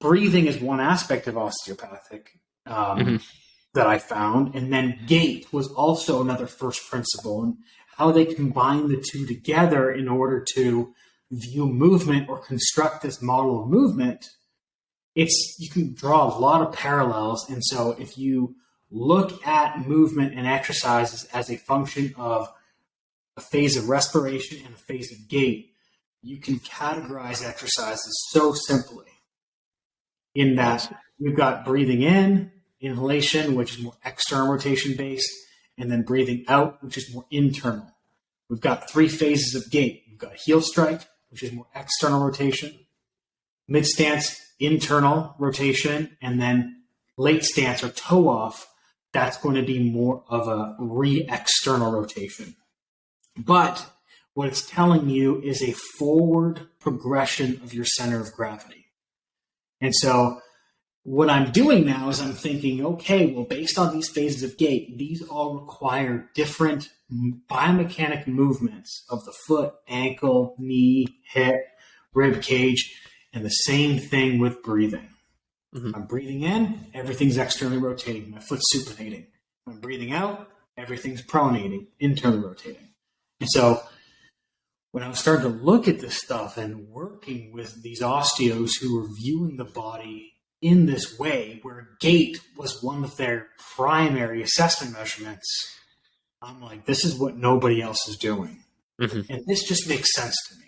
breathing is one aspect of osteopathic that I found. And then gait was also another first principle, and how they combine the two together in order to view movement or construct this model of movement. You can draw a lot of parallels. And so if you look at movement and exercises as a function of a phase of respiration and a phase of gait, you can categorize exercises so simply in that we've got breathing in, inhalation, which is more external rotation based, and then breathing out, which is more internal. We've got 3 phases of gait. We've got heel strike, which is more external rotation, mid stance, internal rotation, and then late stance or toe off, that's going to be more of a re-external rotation. But what it's telling you is a forward progression of your center of gravity. And so what I'm doing now is I'm thinking, okay, well, based on these phases of gait, these all require different biomechanic movements of the foot, ankle, knee, hip, rib cage, and the same thing with breathing. I'm breathing in, everything's externally rotating. My foot's supinating. I'm breathing out, everything's pronating, internally rotating. And so when I was starting to look at this stuff and working with these osteos who were viewing the body in this way, where gait was one of their primary assessment measurements, I'm like, this is what nobody else is doing. And this just makes sense to me.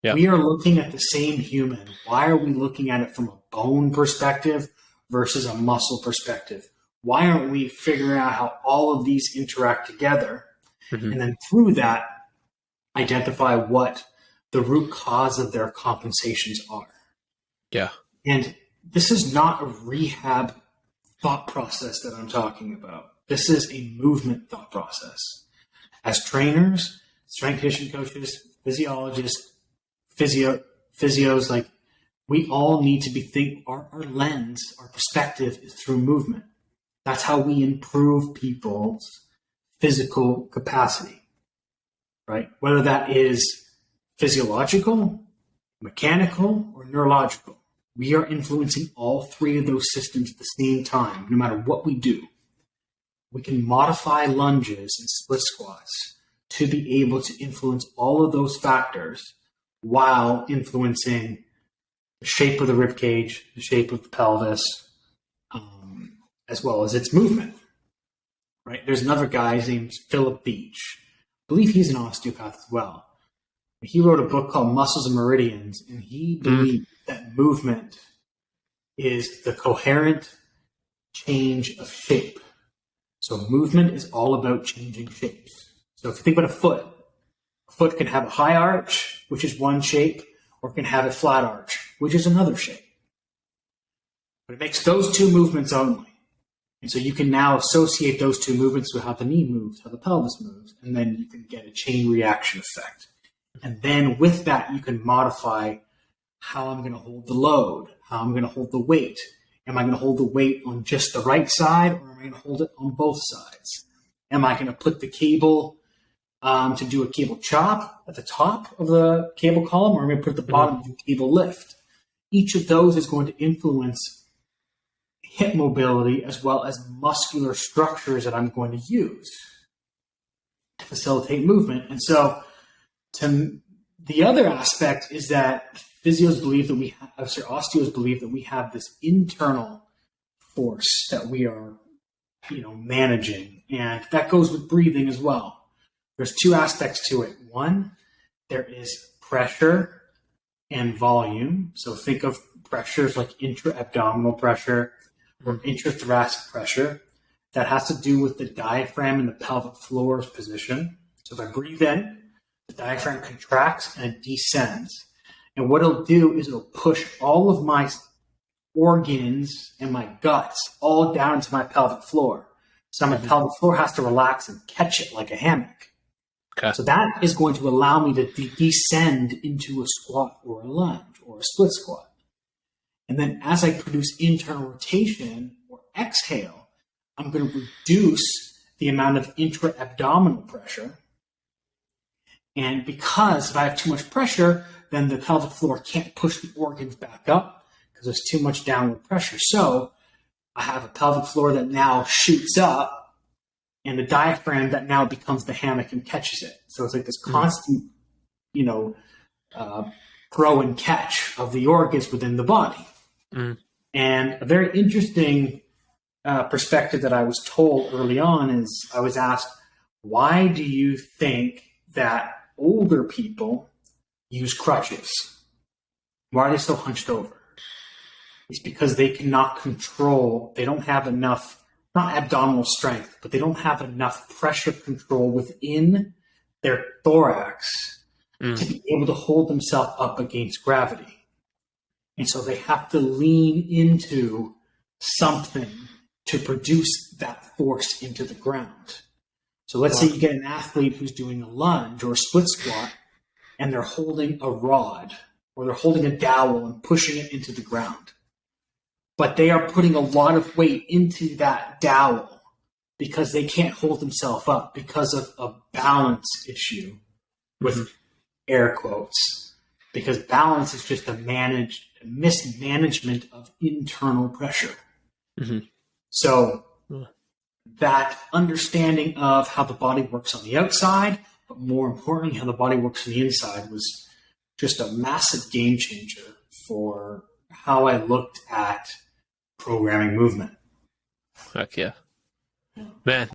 Yeah. We are looking at the same human. Why are we looking at it from a bone perspective versus a muscle perspective? Why aren't we figuring out how all of these interact together? And then through that, identify what the root cause of their compensations are. Yeah. And this is not a rehab thought process that I'm talking about. This is a movement thought process. As trainers, strength conditioning coaches, physiologists, physios, like, we all need to be our lens, our perspective is through movement. That's how we improve people's physical capacity, right? Whether that is physiological, mechanical, or neurological. We are influencing all 3 of those systems at the same time, no matter what we do. We can modify lunges and split squats to be able to influence all of those factors while influencing the shape of the rib cage, the shape of the pelvis, as well as its movement. Right? There's another guy, his name's Philip Beach. I believe he's an osteopath as well. He wrote a book called Muscles and Meridians, and he believed that movement is the coherent change of shape. So movement is all about changing shapes. So if you think about a foot can have a high arch, which is one shape, or it can have a flat arch, which is another shape. But it makes those 2 movements only. And so you can now associate those 2 movements with how the knee moves, how the pelvis moves, and then you can get a chain reaction effect. And then with that, you can modify how I'm going to hold the load, how I'm going to hold the weight. Am I going to hold the weight on just the right side, or am I going to hold it on both sides? Am I going to put the cable to do a cable chop at the top of the cable column, or am I going to put the bottom to do cable lift? Each of those is going to influence hip mobility as well as muscular structures that I'm going to use to facilitate movement. And so the other aspect is that osteos believe that we have this internal force that we are, managing. And that goes with breathing as well. There's 2 aspects to it. One, there is pressure and volume. So think of pressures like intra-abdominal pressure or intrathoracic pressure. That has to do with the diaphragm and the pelvic floor's position. So if I breathe in, the diaphragm contracts and it descends. And what it'll do is it'll push all of my organs and my guts all down to my pelvic floor. So my pelvic floor has to relax and catch it like a hammock. Okay. So that is going to allow me to descend into a squat or a lunge or a split squat. And then as I produce internal rotation or exhale, I'm going to reduce the amount of intra-abdominal pressure. And because if I have too much pressure, then the pelvic floor can't push the organs back up because there's too much downward pressure. So I have a pelvic floor that now shoots up and a diaphragm that now becomes the hammock and catches it. So it's like this constant, throw and catch of the organs within the body. And a very interesting perspective that I was told early on is I was asked, why do you think that older people use crutches? Why are they so hunched over? It's because they cannot control, they don't have enough, not abdominal strength, but they don't have enough pressure control within their thorax to be able to hold themselves up against gravity. And so they have to lean into something to produce that force into the ground. So let's say you get an athlete who's doing a lunge or a split squat, and they're holding a rod or they're holding a dowel and pushing it into the ground. But they are putting a lot of weight into that dowel because they can't hold themselves up because of a balance issue with air quotes. Because balance is just a mismanagement of internal pressure. So that understanding of how the body works on the outside, but more importantly, how the body works on the inside was just a massive game changer for how I looked at programming movement. Heck yeah. Man,